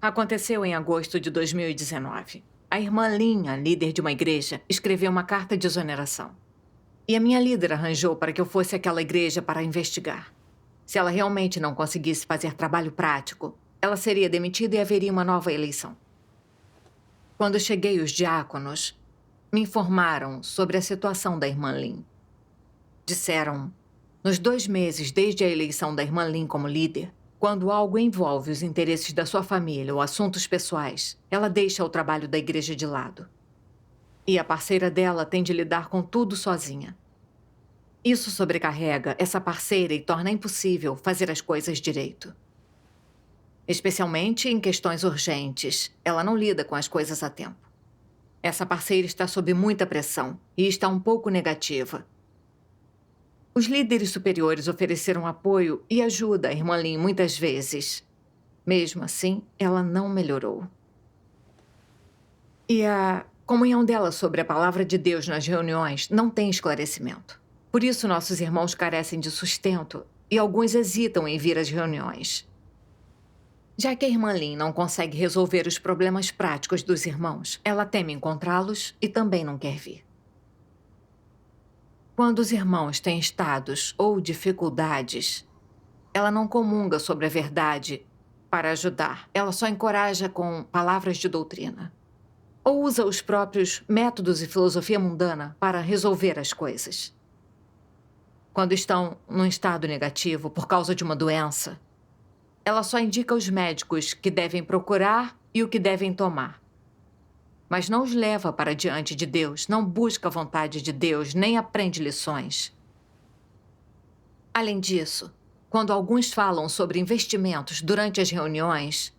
Aconteceu em agosto de 2019. A irmã Linha, líder de uma igreja, escreveu uma carta de exoneração. E a minha líder arranjou para que eu fosse àquela igreja para investigar. Se ela realmente não conseguisse fazer trabalho prático, ela seria demitida e haveria uma nova eleição. Quando cheguei, os diáconos me informaram sobre a situação da irmã Lin. Disseram, nos 2 meses desde a eleição da irmã Lin como líder, quando algo envolve os interesses da sua família ou assuntos pessoais, ela deixa o trabalho da igreja de lado. E a parceira dela tem de lidar com tudo sozinha. Isso sobrecarrega essa parceira e torna impossível fazer as coisas direito. Especialmente em questões urgentes, ela não lida com as coisas a tempo. Essa parceira está sob muita pressão e está um pouco negativa. Os líderes superiores ofereceram apoio e ajuda à irmã Lin muitas vezes. Mesmo assim, ela não melhorou. E a comunhão dela sobre a palavra de Deus nas reuniões não tem esclarecimento. Por isso, nossos irmãos carecem de sustento e alguns hesitam em vir às reuniões. Já que a irmã Lin não consegue resolver os problemas práticos dos irmãos, ela teme encontrá-los e também não quer vir. Quando os irmãos têm estados ou dificuldades, ela não comunga sobre a verdade para ajudar. Ela só encoraja com palavras de doutrina. Ou usa os próprios métodos e filosofia mundana para resolver as coisas. Quando estão num estado negativo por causa de uma doença, ela só indica os médicos que devem procurar e o que devem tomar. Mas não os leva para diante de Deus, não busca a vontade de Deus, nem aprende lições. Além disso, quando alguns falam sobre investimentos durante as reuniões,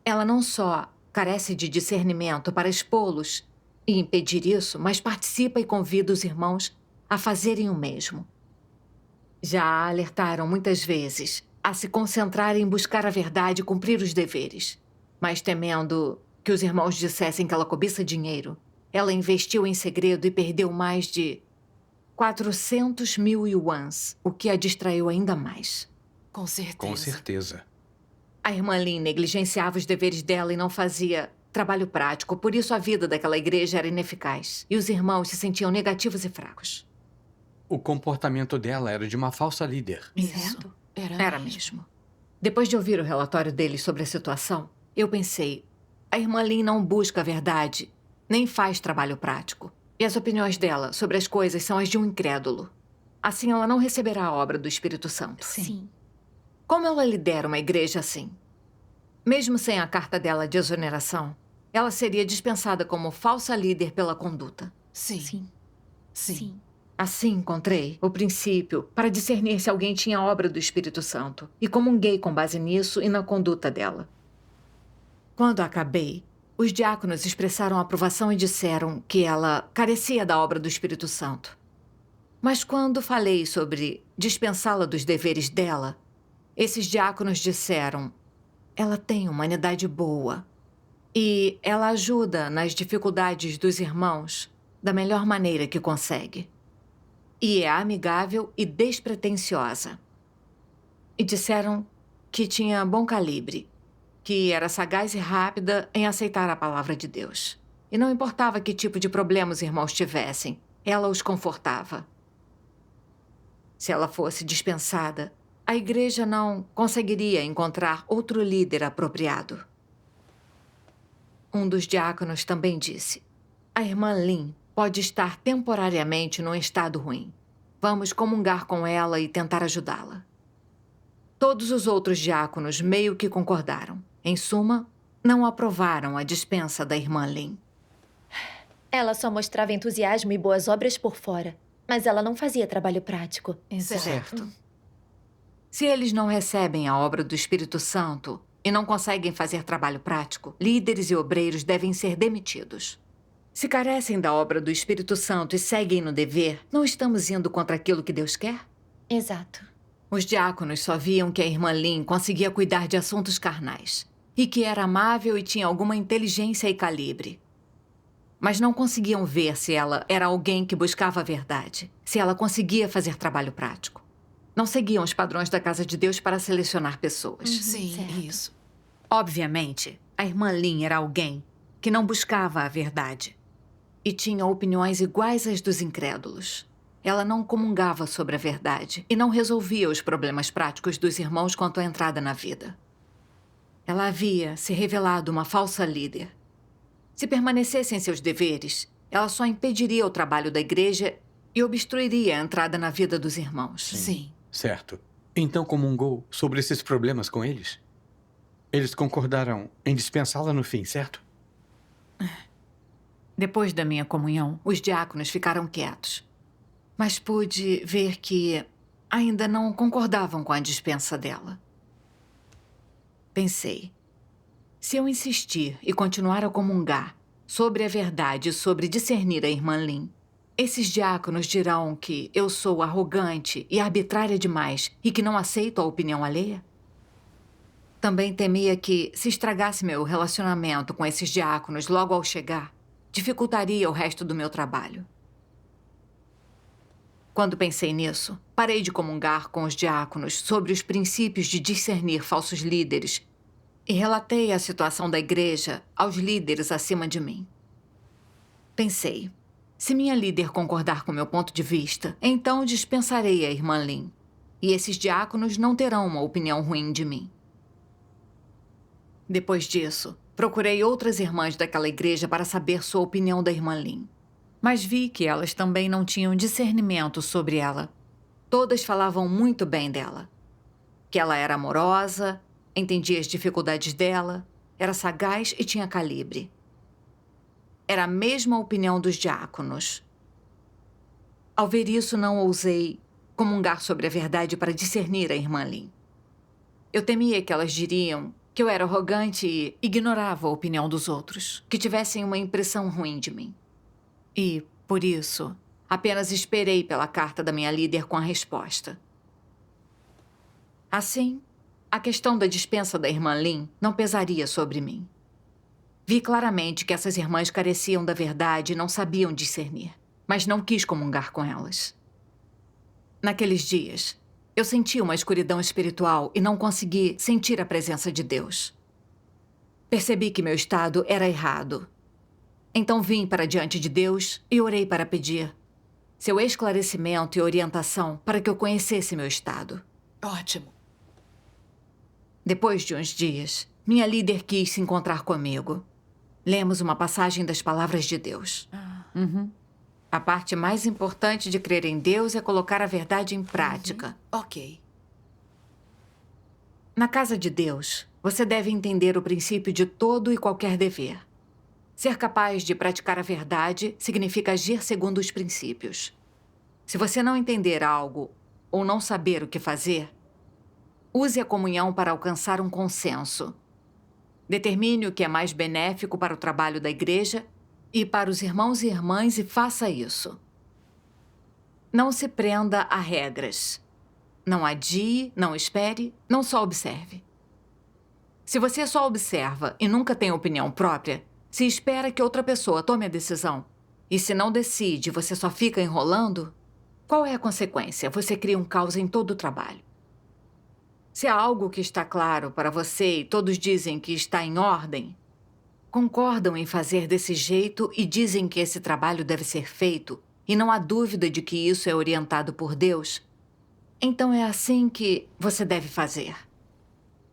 ela não só carece de discernimento para expô-los e impedir isso, mas participa e convida os irmãos a fazerem o mesmo. Já a alertaram muitas vezes a se concentrar em buscar a verdade e cumprir os deveres. Mas temendo que os irmãos dissessem que ela cobiça dinheiro, ela investiu em segredo e perdeu mais de 400 mil yuans, o que a distraiu ainda mais. Com certeza. Com certeza. A irmã Lin negligenciava os deveres dela e não fazia trabalho prático, por isso a vida daquela igreja era ineficaz. E os irmãos se sentiam negativos e fracos. O comportamento dela era de uma falsa líder. Certo? Era mesmo. Depois de ouvir o relatório deles sobre a situação, eu pensei, a irmã Lin não busca a verdade, nem faz trabalho prático. E as opiniões dela sobre as coisas são as de um incrédulo. Assim, ela não receberá a obra do Espírito Santo. Sim. Como ela lidera uma igreja assim? Mesmo sem a carta dela de exoneração, ela seria dispensada como falsa líder pela conduta. Sim. Assim encontrei o princípio para discernir se alguém tinha a obra do Espírito Santo e comunguei com base nisso e na conduta dela. Quando acabei, os diáconos expressaram aprovação e disseram que ela carecia da obra do Espírito Santo. Mas quando falei sobre dispensá-la dos deveres dela, esses diáconos disseram, ela tem humanidade boa e ela ajuda nas dificuldades dos irmãos da melhor maneira que consegue. E é amigável e despretensiosa. E disseram que tinha bom calibre, que era sagaz e rápida em aceitar a palavra de Deus. E não importava que tipo de problema os irmãos tivessem, ela os confortava. Se ela fosse dispensada, a igreja não conseguiria encontrar outro líder apropriado. Um dos diáconos também disse, a irmã Lin pode estar temporariamente num estado ruim. Vamos comungar com ela e tentar ajudá-la. Todos os outros diáconos meio que concordaram. Em suma, não aprovaram a dispensa da irmã Lin. Ela só mostrava entusiasmo e boas obras por fora, mas ela não fazia trabalho prático. Certo. Se eles não recebem a obra do Espírito Santo e não conseguem fazer trabalho prático, líderes e obreiros devem ser demitidos. Se carecem da obra do Espírito Santo e seguem no dever, não estamos indo contra aquilo que Deus quer? Exato. Os diáconos só viam que a irmã Lin conseguia cuidar de assuntos carnais e que era amável e tinha alguma inteligência e calibre. Mas não conseguiam ver se ela era alguém que buscava a verdade, se ela conseguia fazer trabalho prático. Não seguiam os padrões da Casa de Deus para selecionar pessoas. Sim, certo. isso. Obviamente, a irmã Lin era alguém que não buscava a verdade e tinha opiniões iguais às dos incrédulos. Ela não comungava sobre a verdade e não resolvia os problemas práticos dos irmãos quanto à entrada na vida. Ela havia se revelado uma falsa líder. Se permanecesse em seus deveres, ela só impediria o trabalho da igreja e obstruiria a entrada na vida dos irmãos. Sim. Certo. Então comungou sobre esses problemas com eles? Eles concordaram em dispensá-la no fim, certo? Depois da minha comunhão, os diáconos ficaram quietos. Mas pude ver que ainda não concordavam com a dispensa dela. Pensei, se eu insistir e continuar a comungar sobre a verdade e sobre discernir a irmã Lin, esses diáconos dirão que eu sou arrogante e arbitrária demais e que não aceito a opinião alheia? Também temia que, se estragasse meu relacionamento com esses diáconos logo ao chegar, dificultaria o resto do meu trabalho. Quando pensei nisso, parei de comungar com os diáconos sobre os princípios de discernir falsos líderes e relatei a situação da igreja aos líderes acima de mim. Pensei, se minha líder concordar com meu ponto de vista, então dispensarei a irmã Lin, e esses diáconos não terão uma opinião ruim de mim. Depois disso, procurei outras irmãs daquela igreja para saber sua opinião da irmã Lin. Mas vi que elas também não tinham discernimento sobre ela. Todas falavam muito bem dela. Que ela era amorosa, entendia as dificuldades dela, era sagaz e tinha calibre. Era a mesma opinião dos diáconos. Ao ver isso, não ousei comungar sobre a verdade para discernir a irmã Lin. Eu temia que elas diriam que eu era arrogante e ignorava a opinião dos outros, que tivessem uma impressão ruim de mim. E, por isso, apenas esperei pela carta da minha líder com a resposta. Assim, a questão da dispensa da irmã Lin não pesaria sobre mim. Vi claramente que essas irmãs careciam da verdade e não sabiam discernir, mas não quis comungar com elas. Naqueles dias, eu senti uma escuridão espiritual e não consegui sentir a presença de Deus. Percebi que meu estado era errado. Então vim para diante de Deus e orei para pedir seu esclarecimento e orientação para que eu conhecesse meu estado. Ótimo. Depois de uns dias, minha líder quis se encontrar comigo. Lemos uma passagem das palavras de Deus. A parte mais importante de crer em Deus é colocar a verdade em prática. Ok. Na casa de Deus, você deve entender o princípio de todo e qualquer dever. Ser capaz de praticar a verdade significa agir segundo os princípios. Se você não entender algo ou não saber o que fazer, use a comunhão para alcançar um consenso. Determine o que é mais benéfico para o trabalho da igreja e para os irmãos e irmãs e faça isso. Não se prenda a regras. Não adie, não espere, não só observe. Se você só observa e nunca tem opinião própria, se espera que outra pessoa tome a decisão, e se não decide, você só fica enrolando, qual é a consequência? Você cria um caos em todo o trabalho. Se há algo que está claro para você e todos dizem que está em ordem, concordam em fazer desse jeito e dizem que esse trabalho deve ser feito, e não há dúvida de que isso é orientado por Deus, então é assim que você deve fazer.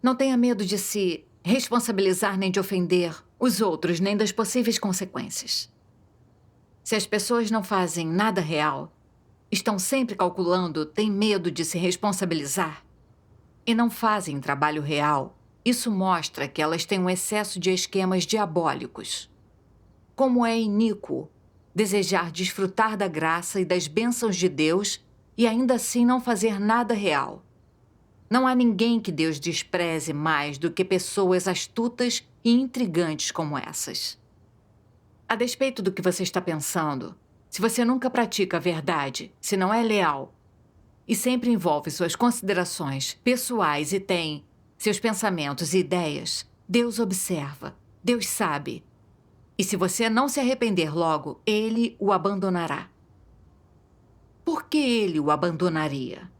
Não tenha medo de se responsabilizar nem de ofender os outros, nem das possíveis consequências. Se as pessoas não fazem nada real, estão sempre calculando, têm medo de se responsabilizar e não fazem trabalho real, isso mostra que elas têm um excesso de esquemas diabólicos. Como é iníquo desejar desfrutar da graça e das bênçãos de Deus e ainda assim não fazer nada real. Não há ninguém que Deus despreze mais do que pessoas astutas e intrigantes como essas. A despeito do que você está pensando, se você nunca pratica a verdade, se não é leal, e sempre envolve suas considerações pessoais e tem seus pensamentos e ideias, Deus observa, Deus sabe. E se você não se arrepender logo, Ele o abandonará. Por que Ele o abandonaria?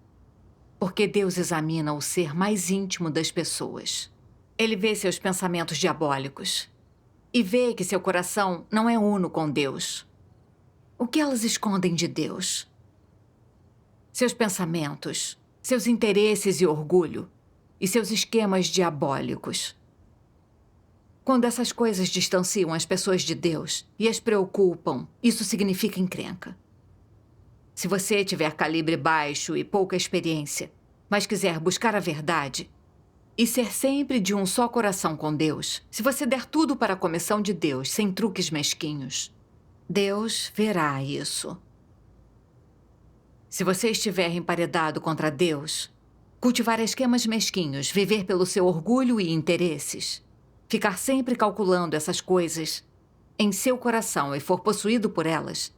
Porque Deus examina o ser mais íntimo das pessoas. Ele vê seus pensamentos diabólicos e vê que seu coração não é uno com Deus. O que elas escondem de Deus? Seus pensamentos, seus interesses e orgulho e seus esquemas diabólicos. Quando essas coisas distanciam as pessoas de Deus e as preocupam, isso significa encrenca. Se você tiver calibre baixo e pouca experiência, mas quiser buscar a verdade e ser sempre de um só coração com Deus, se você der tudo para a comissão de Deus, sem truques mesquinhos, Deus verá isso. Se você estiver emparedado contra Deus, cultivar esquemas mesquinhos, viver pelo seu orgulho e interesses, ficar sempre calculando essas coisas em seu coração e for possuído por elas,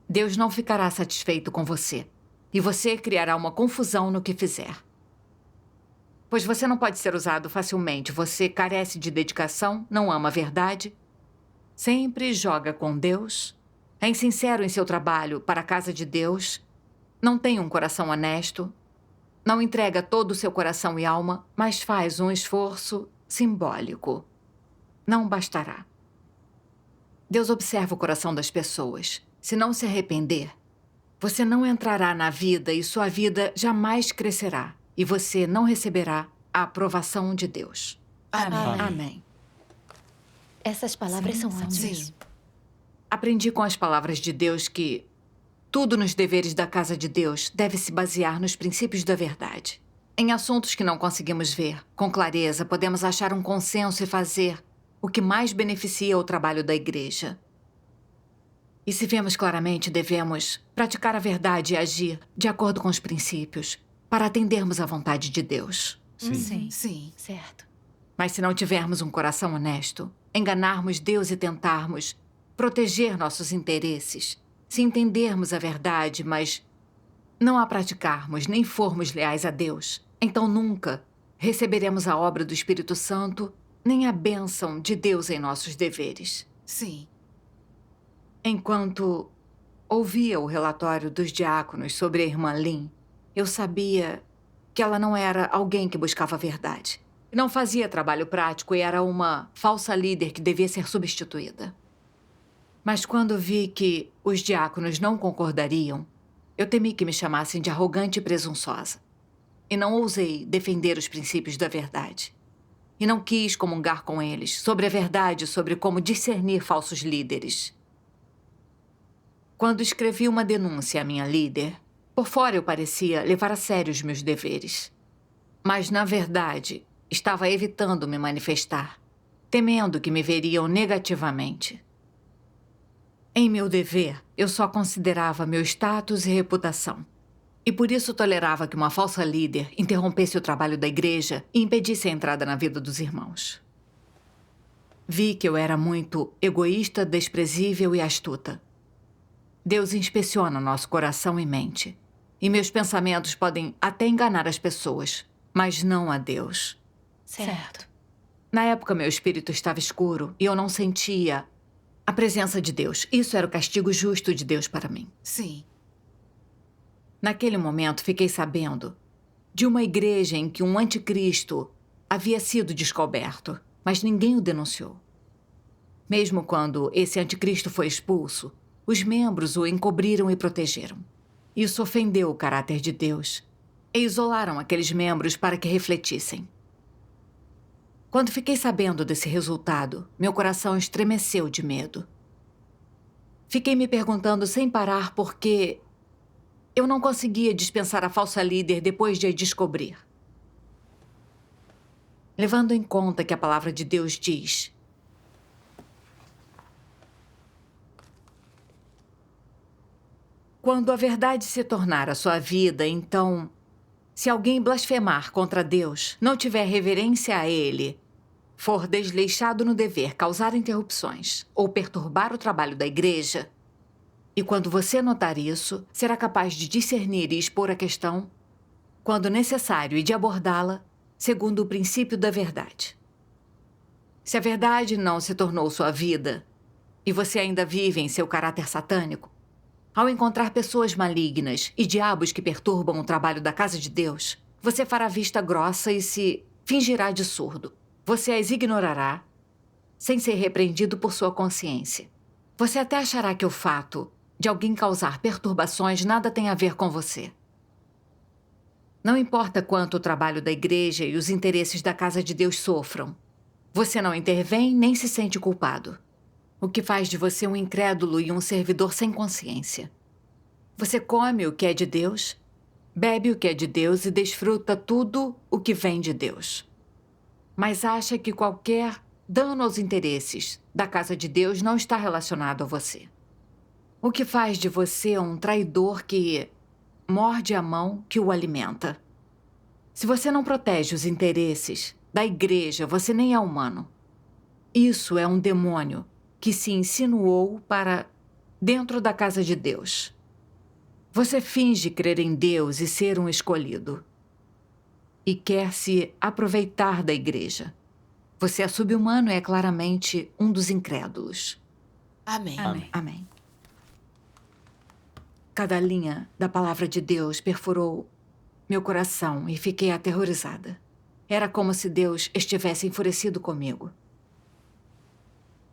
Deus não ficará satisfeito com você. E você criará uma confusão no que fizer. Pois você não pode ser usado facilmente. Você carece de dedicação, não ama a verdade, sempre joga com Deus, é insincero em seu trabalho para a casa de Deus, não tem um coração honesto, não entrega todo o seu coração e alma, mas faz um esforço simbólico. Não bastará. Deus observa o coração das pessoas. Se não se arrepender, você não entrará na vida e sua vida jamais crescerá. E você não receberá a aprovação de Deus. Amém. Amém. Essas palavras são ótimas. Sim. Aprendi com as palavras de Deus que tudo nos deveres da casa de Deus deve se basear nos princípios da verdade. Em assuntos que não conseguimos ver com clareza, podemos achar um consenso e fazer o que mais beneficia o trabalho da igreja. E se vemos claramente, devemos praticar a verdade e agir de acordo com os princípios para atendermos à vontade de Deus. Sim. Sim. Certo. Mas se não tivermos um coração honesto, enganarmos Deus e tentarmos proteger nossos interesses, se entendermos a verdade, mas não a praticarmos nem formos leais a Deus, então nunca receberemos a obra do Espírito Santo nem a bênção de Deus em nossos deveres. Sim. Enquanto ouvia o relatório dos diáconos sobre a irmã Lynn, eu sabia que ela não era alguém que buscava a verdade. Não fazia trabalho prático e era uma falsa líder que devia ser substituída. Mas quando vi que os diáconos não concordariam, eu temi que me chamassem de arrogante e presunçosa. E não ousei defender os princípios da verdade. E não quis comungar com eles sobre a verdade sobre como discernir falsos líderes. Quando escrevi uma denúncia à minha líder, por fora eu parecia levar a sério os meus deveres. Mas, na verdade, estava evitando me manifestar, temendo que me veriam negativamente. Em meu dever, eu só considerava meu status e reputação. E por isso tolerava que uma falsa líder interrompesse o trabalho da igreja e impedisse a entrada na vida dos irmãos. Vi que eu era muito egoísta, desprezível e astuta. Deus inspeciona nosso coração e mente. E meus pensamentos podem até enganar as pessoas, mas não a Deus. Certo. Na época, meu espírito estava escuro e eu não sentia a presença de Deus. Isso era o castigo justo de Deus para mim. Sim. Naquele momento, fiquei sabendo de uma igreja em que um anticristo havia sido descoberto, mas ninguém o denunciou. Mesmo quando esse anticristo foi expulso, os membros o encobriram e protegeram. Isso ofendeu o caráter de Deus e isolaram aqueles membros para que refletissem. Quando fiquei sabendo desse resultado, meu coração estremeceu de medo. Fiquei me perguntando sem parar por que eu não conseguia dispensar a falsa líder depois de a descobrir. Levando em conta que a palavra de Deus diz: quando a verdade se tornar a sua vida, então, se alguém blasfemar contra Deus, não tiver reverência a Ele, for desleixado no dever, causar interrupções ou perturbar o trabalho da igreja, e quando você notar isso, será capaz de discernir e expor a questão, quando necessário, e de abordá-la segundo o princípio da verdade. Se a verdade não se tornou sua vida, e você ainda vive em seu caráter satânico, ao encontrar pessoas malignas e diabos que perturbam o trabalho da casa de Deus, você fará vista grossa e se fingirá de surdo. você as ignorará sem ser repreendido por sua consciência. Você até achará que o fato de alguém causar perturbações nada tem a ver com você. Não importa quanto o trabalho da igreja e os interesses da casa de Deus sofram, você não intervém nem se sente culpado. O que faz de você um incrédulo e um servidor sem consciência. Você come o que é de Deus, bebe o que é de Deus e desfruta tudo o que vem de Deus. Mas acha que qualquer dano aos interesses da casa de Deus não está relacionado a você. O que faz de você um traidor que morde a mão que o alimenta. Se você não protege os interesses da igreja, você nem é humano. Isso é um demônio que se insinuou para dentro da casa de Deus. Você finge crer em Deus e ser um escolhido. E quer se aproveitar da igreja. Você é subhumano e é claramente um dos incrédulos. Amém. Amém. Amém. Cada linha da palavra de Deus perfurou meu coração e fiquei aterrorizada. Era como se Deus estivesse enfurecido comigo.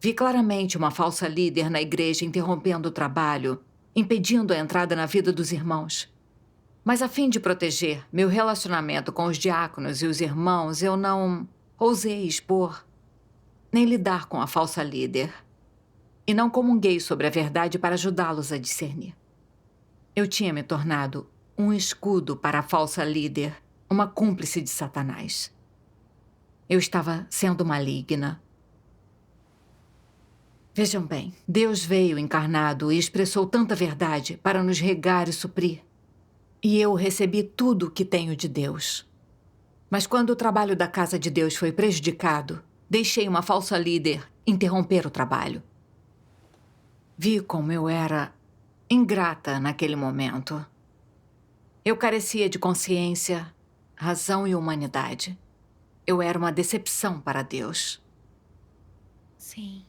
Vi claramente uma falsa líder na igreja interrompendo o trabalho, impedindo a entrada na vida dos irmãos. Mas a fim de proteger meu relacionamento com os diáconos e os irmãos, eu não ousei expor nem lidar com a falsa líder. E não comunguei sobre a verdade para ajudá-los a discernir. Eu tinha me tornado um escudo para a falsa líder, uma cúmplice de Satanás. Eu estava sendo maligna. Vejam bem, Deus veio encarnado e expressou tanta verdade para nos regar e suprir. E eu recebi tudo o que tenho de Deus. Mas quando o trabalho da casa de Deus foi prejudicado, deixei uma falsa líder interromper o trabalho. Vi como eu era ingrata naquele momento. Eu carecia de consciência, razão e humanidade. Eu era uma decepção para Deus. Sim.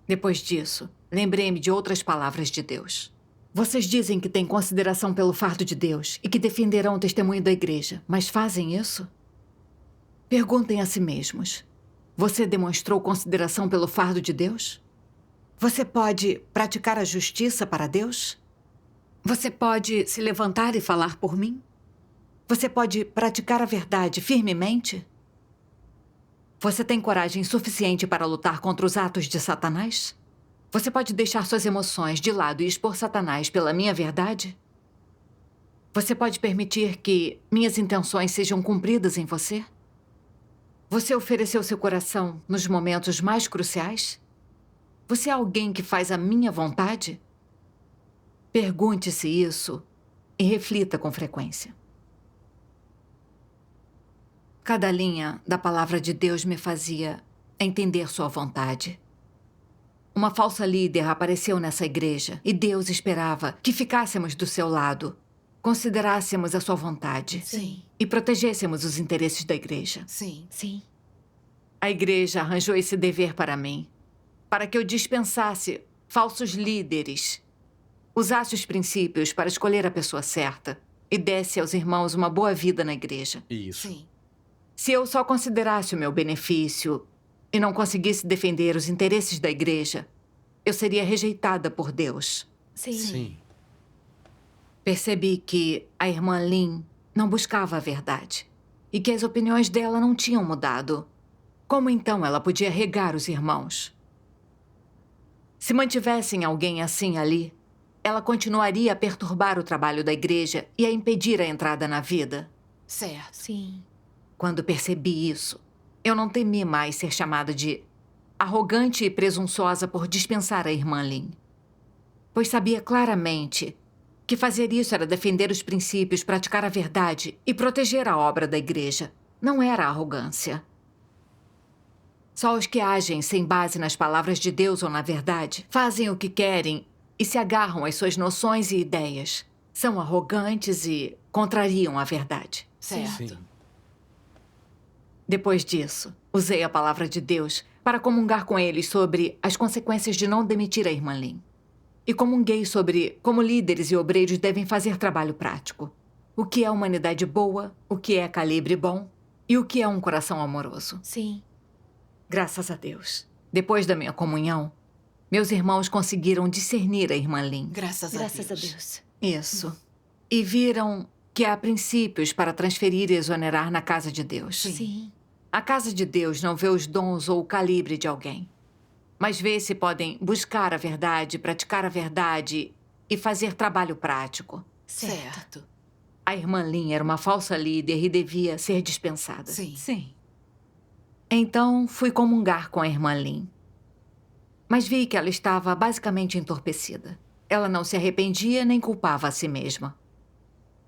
Depois disso, lembrei-me de outras palavras de Deus. Vocês dizem que têm consideração pelo fardo de Deus e que defenderão o testemunho da igreja, mas fazem isso? Perguntem a si mesmos. Você demonstrou consideração pelo fardo de Deus? Você pode praticar a justiça para Deus? Você pode se levantar e falar por mim? Você pode praticar a verdade firmemente? Você tem coragem suficiente para lutar contra os atos de Satanás? Você pode deixar suas emoções de lado e expor Satanás pela minha verdade? Você pode permitir que minhas intenções sejam cumpridas em você? Você ofereceu seu coração nos momentos mais cruciais? Você é alguém que faz a minha vontade? Pergunte-se isso e reflita com frequência. Cada linha da palavra de Deus me fazia entender sua vontade. Uma falsa líder apareceu nessa igreja e Deus esperava que ficássemos do seu lado, considerássemos a sua vontade Sim. e protegêssemos os interesses da igreja. Sim. Sim. A igreja arranjou esse dever para mim, para que eu dispensasse falsos líderes, usasse os princípios para escolher a pessoa certa e desse aos irmãos uma boa vida na igreja. Isso. Sim. Se eu só considerasse o meu benefício e não conseguisse defender os interesses da igreja, eu seria rejeitada por Deus. Sim. Sim. Percebi que a irmã Lin não buscava a verdade e que as opiniões dela não tinham mudado. Como então ela podia regar os irmãos? Se mantivessem alguém assim ali, ela continuaria a perturbar o trabalho da igreja e a impedir a entrada na vida. Certo. Sim. Quando percebi isso, eu não temi mais ser chamada de arrogante e presunçosa por dispensar a irmã Lin. Pois sabia claramente que fazer isso era defender os princípios, praticar a verdade e proteger a obra da igreja. Não era arrogância. Só os que agem sem base nas palavras de Deus ou na verdade fazem o que querem e se agarram às suas noções e ideias. São arrogantes e contrariam a verdade. Certo. Sim. Depois disso, usei a palavra de Deus para comungar com eles sobre as consequências de não demitir a irmã Lin. E comunguei sobre como líderes e obreiros devem fazer trabalho prático. O que é humanidade boa, o que é calibre bom e o que é um coração amoroso. Sim. Graças a Deus. Depois da minha comunhão, meus irmãos conseguiram discernir a irmã Lin. Graças a Graças a Deus. Deus. Isso. E viram que há princípios para transferir e exonerar na casa de Deus. Sim. A casa de Deus não vê os dons ou o calibre de alguém, mas vê se podem buscar a verdade, praticar a verdade e fazer trabalho prático. Certo. A irmã Lin era uma falsa líder e devia ser dispensada. Sim. Sim. Então, fui comungar com a irmã Lin. Mas vi que ela estava basicamente entorpecida. Ela não se arrependia nem culpava a si mesma.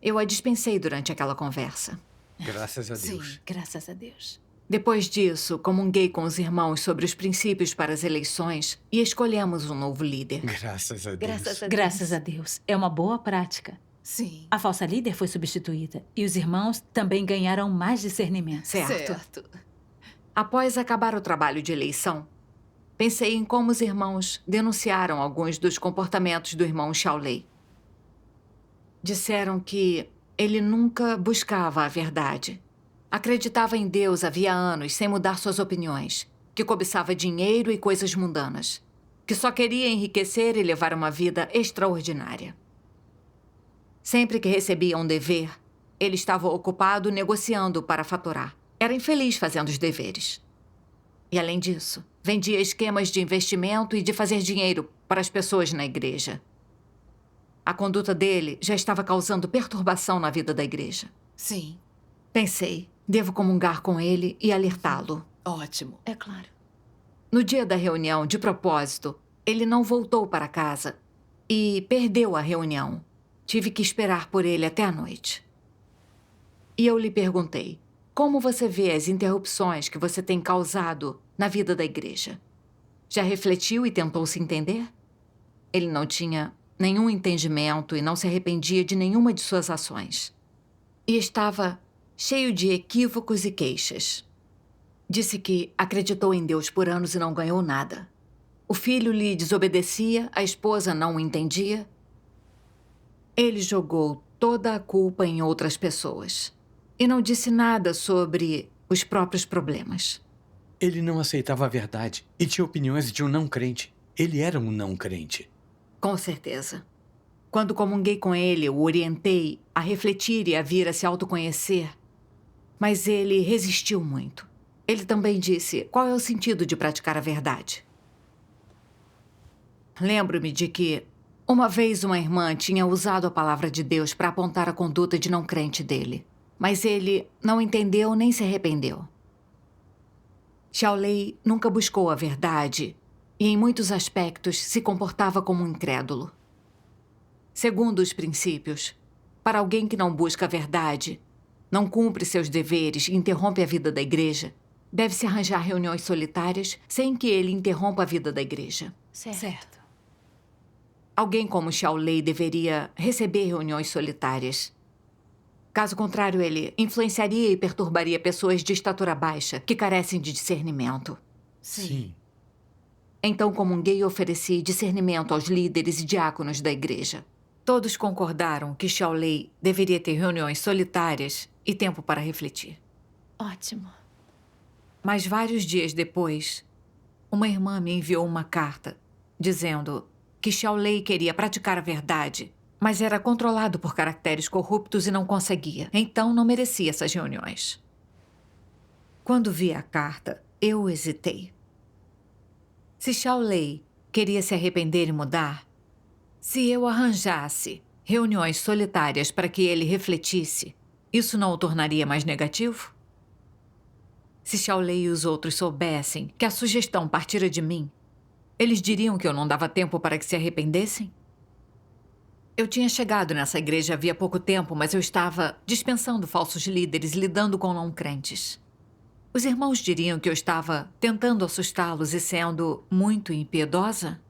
Eu a dispensei durante aquela conversa. Graças a Sim. Deus. Graças a Deus. Depois disso, comunguei com os irmãos sobre os princípios para as eleições e escolhemos um novo líder. Graças a Deus. Graças a Deus. Graças a Deus. É uma boa prática. Sim. A falsa líder foi substituída e os irmãos também ganharam mais discernimento. Certo. Após acabar o trabalho de eleição, pensei em como os irmãos denunciaram alguns dos comportamentos do irmão Shaolei. Disseram que ele nunca buscava a verdade. Acreditava em Deus havia anos sem mudar suas opiniões, que cobiçava dinheiro e coisas mundanas, que só queria enriquecer e levar uma vida extraordinária. Sempre que recebia um dever, ele estava ocupado negociando para faturar. Era infeliz fazendo os deveres. E, além disso, vendia esquemas de investimento e de fazer dinheiro para as pessoas na igreja. A conduta dele já estava causando perturbação na vida da igreja. Sim. Pensei, devo comungar com ele e alertá-lo. Ótimo. É claro. No dia da reunião, de propósito, ele não voltou para casa e perdeu a reunião. Tive que esperar por ele até a noite. E eu lhe perguntei, como você vê as interrupções que você tem causado na vida da igreja? Já refletiu e tentou se entender? Ele não tinha nenhum entendimento e não se arrependia de nenhuma de suas ações. E estava cheio de equívocos e queixas. Disse que acreditou em Deus por anos e não ganhou nada. O filho lhe desobedecia, a esposa não o entendia. Ele jogou toda a culpa em outras pessoas e não disse nada sobre os próprios problemas. Ele não aceitava a verdade e tinha opiniões de um não crente. Ele era um não crente. Com certeza. Quando comunguei com ele, o orientei a refletir e a vir a se autoconhecer. Mas ele resistiu muito. Ele também disse, qual é o sentido de praticar a verdade? Lembro-me de que uma vez uma irmã tinha usado a palavra de Deus para apontar a conduta de não crente dele. Mas ele não entendeu nem se arrependeu. Shaolei nunca buscou a verdade e, em muitos aspectos, se comportava como um incrédulo. Segundo os princípios, para alguém que não busca a verdade, não cumpre seus deveres e interrompe a vida da igreja, deve-se arranjar reuniões solitárias sem que ele interrompa a vida da igreja. Certo. Alguém como Shaolei deveria receber reuniões solitárias. Caso contrário, ele influenciaria e perturbaria pessoas de estatura baixa que carecem de discernimento. Sim. Então comunguei e ofereci discernimento aos líderes e diáconos da igreja. Todos concordaram que Shaolei deveria ter reuniões solitárias e tempo para refletir. Ótimo. Mas vários dias depois, uma irmã me enviou uma carta dizendo que Shaolei queria praticar a verdade, mas era controlado por caracteres corruptos e não conseguia. Então não merecia essas reuniões. Quando vi a carta, eu hesitei. Se Shaolei queria se arrepender e mudar, se eu arranjasse reuniões solitárias para que ele refletisse, isso não o tornaria mais negativo? Se Shaolei e os outros soubessem que a sugestão partira de mim, eles diriam que eu não dava tempo para que se arrependessem? Eu tinha chegado nessa igreja havia pouco tempo, mas eu estava dispensando falsos líderes, lidando com não crentes. Os irmãos diriam que eu estava tentando assustá-los e sendo muito impiedosa?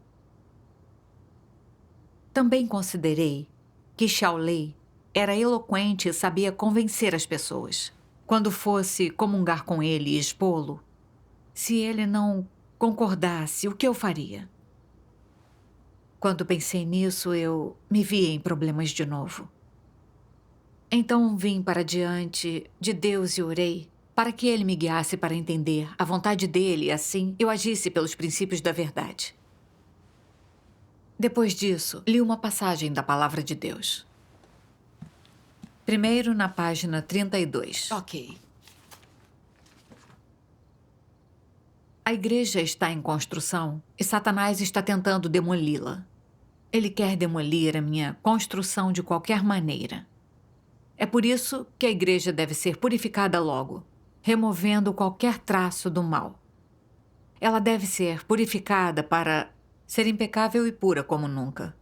Também considerei que Shaolei era eloquente e sabia convencer as pessoas. Quando fosse comungar com ele e expô-lo, se ele não concordasse, o que eu faria? Quando pensei nisso, eu me vi em problemas de novo. Então vim para diante de Deus e orei para que ele me guiasse para entender a vontade dele e assim eu agisse pelos princípios da verdade. Depois disso, li uma passagem da Palavra de Deus. Primeiro na página 32. Ok. A igreja está em construção e Satanás está tentando demoli-la. Ele quer demolir a minha construção de qualquer maneira. É por isso que a igreja deve ser purificada logo, removendo qualquer traço do mal. Ela deve ser purificada para ser impecável e pura como nunca.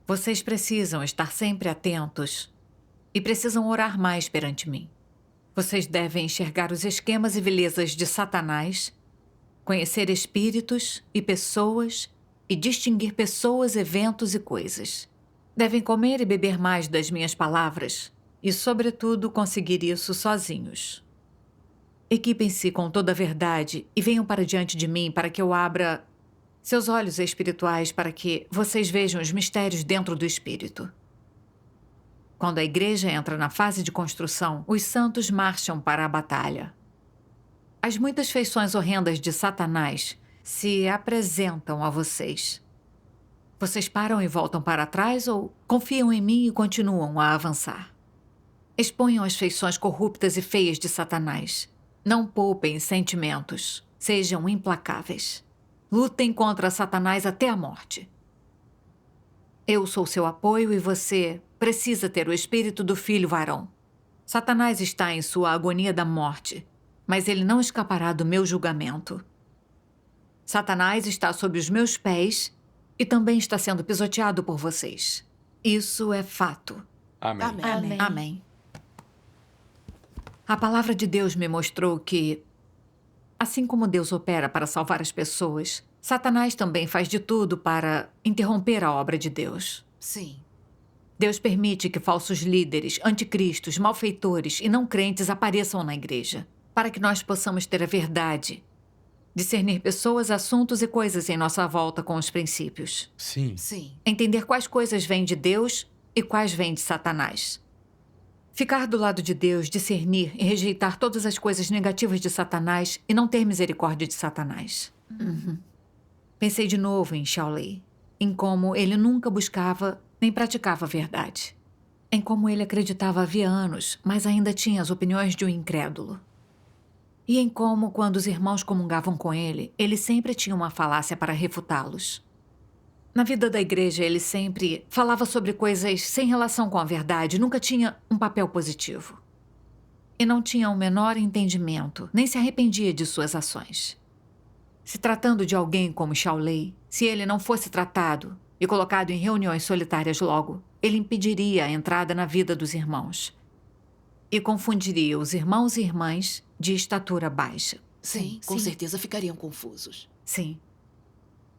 Vocês precisam estar sempre atentos e precisam orar mais perante mim. Vocês devem enxergar os esquemas e vilezas de Satanás, conhecer espíritos e pessoas e distinguir pessoas, eventos e coisas. Devem comer e beber mais das minhas palavras e, sobretudo, conseguir isso sozinhos. Equipem-se com toda a verdade e venham para diante de mim para que eu abra seus olhos espirituais para que vocês vejam os mistérios dentro do espírito. Quando a igreja entra na fase de construção, os santos marcham para a batalha. As muitas feições horrendas de Satanás se apresentam a vocês. Vocês param e voltam para trás ou confiam em mim e continuam a avançar? Exponham as feições corruptas e feias de Satanás. Não poupem sentimentos. Sejam implacáveis. Lutem contra Satanás até a morte. Eu sou seu apoio e você precisa ter o espírito do filho varão. Satanás está em sua agonia da morte, mas ele não escapará do meu julgamento. Satanás está sob os meus pés e também está sendo pisoteado por vocês. Isso é fato. Amém. Amém. Amém. Amém. A palavra de Deus me mostrou que, assim como Deus opera para salvar as pessoas, Satanás também faz de tudo para interromper a obra de Deus. Sim. Deus permite que falsos líderes, anticristos, malfeitores e não crentes apareçam na igreja, para que nós possamos ter a verdade, discernir pessoas, assuntos e coisas em nossa volta com os princípios. Sim. Sim. Entender quais coisas vêm de Deus e quais vêm de Satanás. Ficar do lado de Deus, discernir e rejeitar todas as coisas negativas de Satanás e não ter misericórdia de Satanás. Pensei de novo em Shaolei, em como ele nunca buscava nem praticava a verdade. Em como ele acreditava havia anos, mas ainda tinha as opiniões de um incrédulo. E em como, quando os irmãos comungavam com ele, ele sempre tinha uma falácia para refutá-los. Na vida da igreja, ele sempre falava sobre coisas sem relação com a verdade, nunca tinha um papel positivo. E não tinha o menor entendimento, nem se arrependia de suas ações. Se tratando de alguém como Shaolei, se ele não fosse tratado e colocado em reuniões solitárias logo, ele impediria a entrada na vida dos irmãos e confundiria os irmãos e irmãs de estatura baixa. Sim, com certeza ficariam confusos. Sim.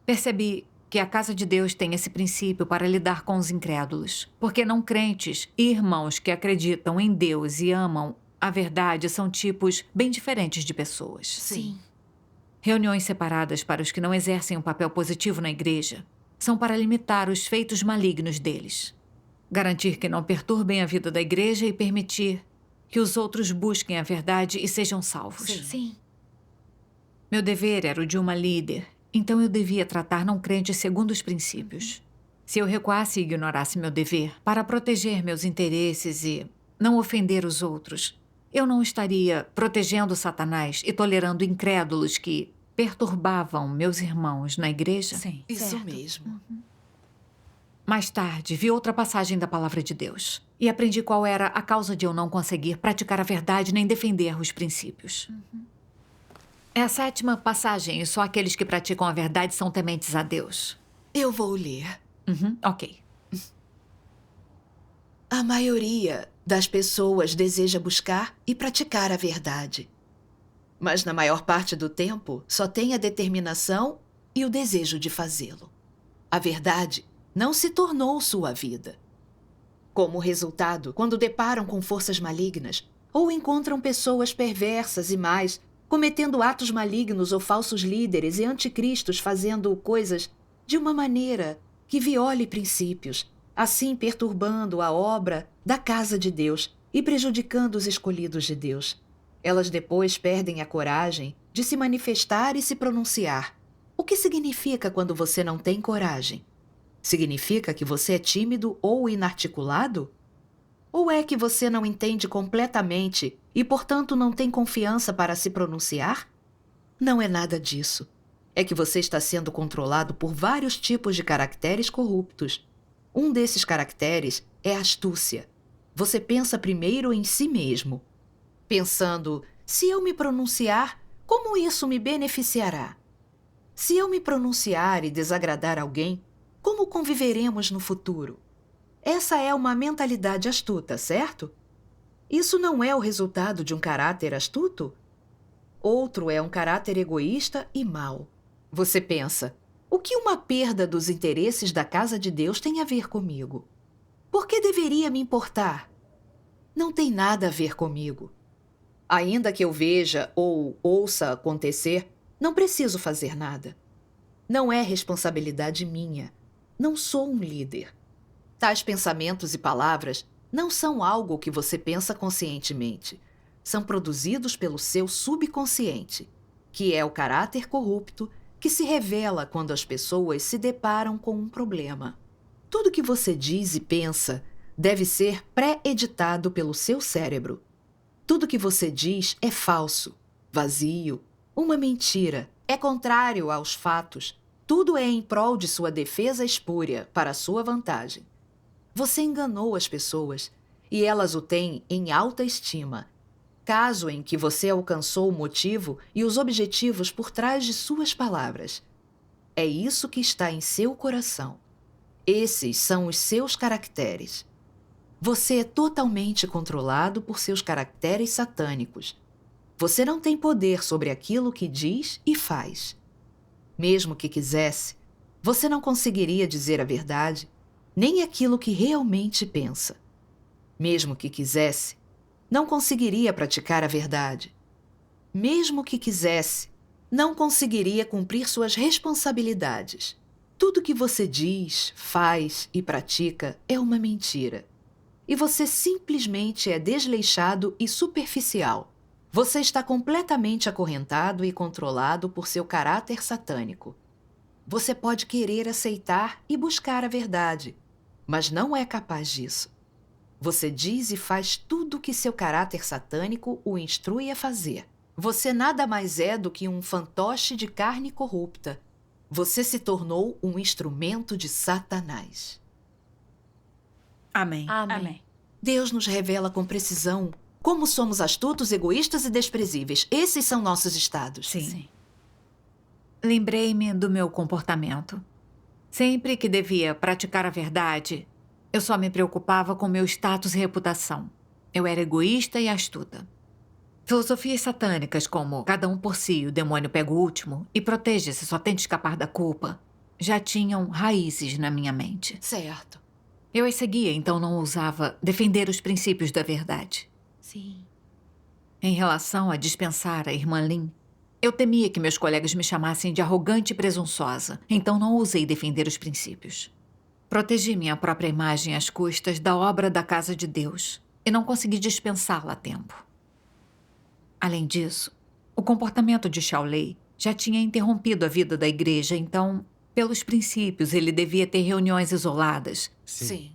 Percebi que a Casa de Deus tem esse princípio para lidar com os incrédulos, porque não crentes e irmãos que acreditam em Deus e amam a verdade são tipos bem diferentes de pessoas. Sim. Reuniões separadas para os que não exercem um papel positivo na igreja são para limitar os feitos malignos deles. Garantir que não perturbem a vida da igreja e permitir que os outros busquem a verdade e sejam salvos. Sim. Meu dever era o de uma líder, então eu devia tratar não crentes segundo os princípios. Se eu recuasse e ignorasse meu dever para proteger meus interesses e não ofender os outros, eu não estaria protegendo Satanás e tolerando incrédulos que perturbavam meus irmãos na igreja? Sim. Isso Certo. mesmo. Mais tarde, vi outra passagem da Palavra de Deus e aprendi qual era a causa de eu não conseguir praticar a verdade nem defender os princípios. É a 7ª passagem e só aqueles que praticam a verdade são tementes a Deus. Eu vou ler. Ok. A maioria das pessoas deseja buscar e praticar a verdade. Mas na maior parte do tempo, só tem a determinação e o desejo de fazê-lo. A verdade não se tornou sua vida. Como resultado, quando deparam com forças malignas ou encontram pessoas perversas e más, cometendo atos malignos ou falsos líderes e anticristos fazendo coisas de uma maneira que viole princípios, assim perturbando a obra da casa de Deus e prejudicando os escolhidos de Deus. Elas depois perdem a coragem de se manifestar e se pronunciar. O que significa quando você não tem coragem? Significa que você é tímido ou inarticulado? Ou é que você não entende completamente e, portanto, não tem confiança para se pronunciar? Não é nada disso. É que você está sendo controlado por vários tipos de caracteres corruptos. Um desses caracteres é astúcia. Você pensa primeiro em si mesmo, pensando: se eu me pronunciar, como isso me beneficiará? Se eu me pronunciar e desagradar alguém, como conviveremos no futuro? Essa é uma mentalidade astuta, certo? Isso não é o resultado de um caráter astuto? Outro é um caráter egoísta e mau. Você pensa: o que uma perda dos interesses da casa de Deus tem a ver comigo? Por que deveria me importar? Não tem nada a ver comigo. Ainda que eu veja ou ouça acontecer, não preciso fazer nada. Não é responsabilidade minha. Não sou um líder. Tais pensamentos e palavras não são algo que você pensa conscientemente. São produzidos pelo seu subconsciente, que é o caráter corrupto que se revela quando as pessoas se deparam com um problema. Tudo que você diz e pensa deve ser pré-editado pelo seu cérebro. Tudo que você diz é falso, vazio, uma mentira, é contrário aos fatos. Tudo é em prol de sua defesa espúria, para sua vantagem. Você enganou as pessoas e elas o têm em alta estima, caso em que você alcançou o motivo e os objetivos por trás de suas palavras. É isso que está em seu coração. Esses são os seus caracteres. Você é totalmente controlado por seus caracteres satânicos. Você não tem poder sobre aquilo que diz e faz. Mesmo que quisesse, você não conseguiria dizer a verdade, nem aquilo que realmente pensa. Mesmo que quisesse, não conseguiria praticar a verdade. Mesmo que quisesse, não conseguiria cumprir suas responsabilidades. Tudo que você diz, faz e pratica é uma mentira. E você simplesmente é desleixado e superficial. Você está completamente acorrentado e controlado por seu caráter satânico. Você pode querer aceitar e buscar a verdade, mas não é capaz disso. Você diz e faz tudo o que seu caráter satânico o instrui a fazer. Você nada mais é do que um fantoche de carne corrupta. Você se tornou um instrumento de Satanás. Amém. Amém. Deus nos revela com precisão como somos astutos, egoístas e desprezíveis. Esses são nossos estados. Sim. Lembrei-me do meu comportamento. Sempre que devia praticar a verdade, eu só me preocupava com meu status e reputação. Eu era egoísta e astuta. Filosofias satânicas como cada um por si, o demônio pega o último e protege-se, só tenta escapar da culpa, já tinham raízes na minha mente. Certo. Eu as seguia, então não ousava defender os princípios da verdade. Sim. Em relação a dispensar a irmã Lin, eu temia que meus colegas me chamassem de arrogante e presunçosa, então não ousei defender os princípios. Protegi minha própria imagem às custas da obra da casa de Deus e não consegui dispensá-la a tempo. Além disso, o comportamento de Shaolei já tinha interrompido a vida da igreja, então, pelos princípios, ele devia ter reuniões isoladas Sim.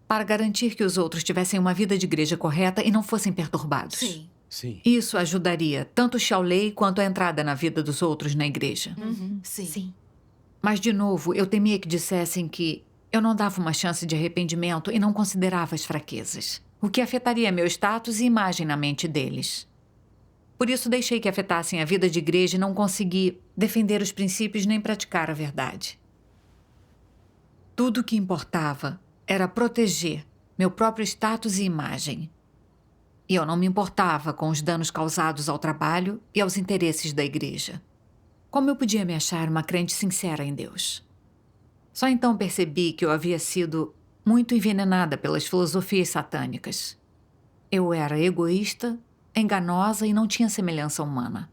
para garantir que os outros tivessem uma vida de igreja correta e não fossem perturbados. Sim. Sim. Isso ajudaria tanto Shaolei quanto a entrada na vida dos outros na igreja. Sim. Sim. Mas, de novo, eu temia que dissessem que eu não dava uma chance de arrependimento e não considerava as fraquezas, o que afetaria meu status e imagem na mente deles. Por isso, deixei que afetassem a vida de igreja e não consegui defender os princípios nem praticar a verdade. Tudo o que importava era proteger meu próprio status e imagem. E eu não me importava com os danos causados ao trabalho e aos interesses da igreja. Como eu podia me achar uma crente sincera em Deus? Só então percebi que eu havia sido muito envenenada pelas filosofias satânicas. Eu era egoísta, enganosa e não tinha semelhança humana.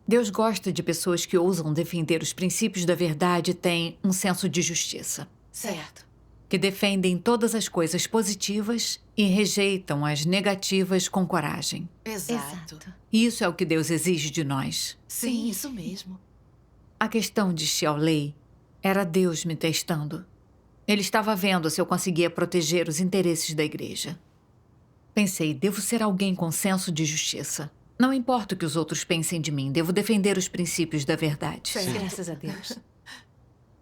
Deus gosta de pessoas que ousam defender os princípios da verdade e têm um senso de justiça, Certo. que defendem todas as coisas positivas e rejeitam as negativas com coragem. Exato. E isso é o que Deus exige de nós. Sim, isso mesmo. A questão de Xiaolei era Deus me testando. Ele estava vendo se eu conseguia proteger os interesses da igreja. Pensei, devo ser alguém com senso de justiça. Não importa o que os outros pensem de mim, devo defender os princípios da verdade. Graças a Deus.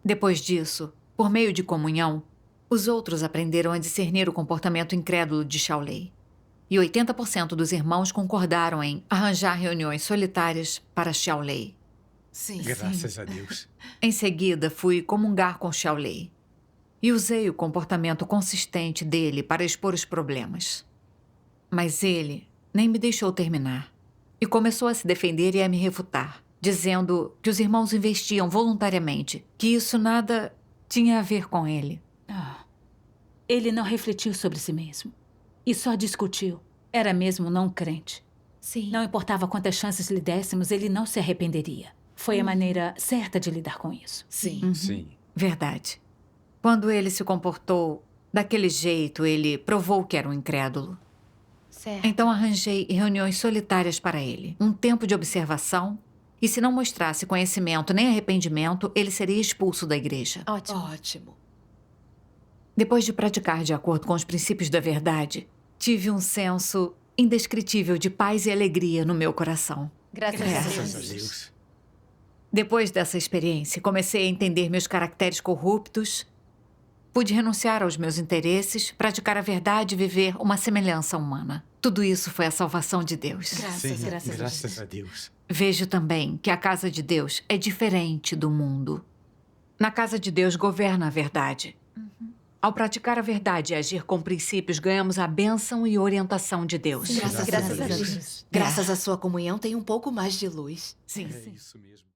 Depois disso, por meio de comunhão, os outros aprenderam a discernir o comportamento incrédulo de Xiaolei. E 80% dos irmãos concordaram em arranjar reuniões solitárias para Xiaolei. Sim. Graças a Deus. Em seguida, fui comungar com Xiaolei e usei o comportamento consistente dele para expor os problemas. Mas ele nem me deixou terminar e começou a se defender e a me refutar, dizendo que os irmãos investiam voluntariamente, que isso nada tinha a ver com ele. Ele não refletiu sobre si mesmo e só discutiu. Era mesmo não crente. Sim. Não importava quantas chances lhe dessemos, ele não se arrependeria. Foi a maneira certa de lidar com isso. Sim. Sim. Verdade. Quando ele se comportou daquele jeito, ele provou que era um incrédulo. Certo. Então arranjei reuniões solitárias para ele, um tempo de observação, e se não mostrasse conhecimento nem arrependimento, ele seria expulso da igreja. Ótimo. Ótimo. Depois de praticar de acordo com os princípios da verdade, tive um senso indescritível de paz e alegria no meu coração. Graças a Graças a Deus. Deus. Depois dessa experiência, comecei a entender meus caracteres corruptos, pude renunciar aos meus interesses, praticar a verdade e viver uma semelhança humana. Tudo isso foi a salvação de Deus. Sim, graças a a Deus. Vejo também que a casa de Deus é diferente do mundo. Na casa de Deus governa a verdade. Ao praticar a verdade e agir com princípios, ganhamos a bênção e orientação de Deus. Graças a Deus. Graças à sua comunhão tem um pouco mais de luz. Sim. É isso mesmo.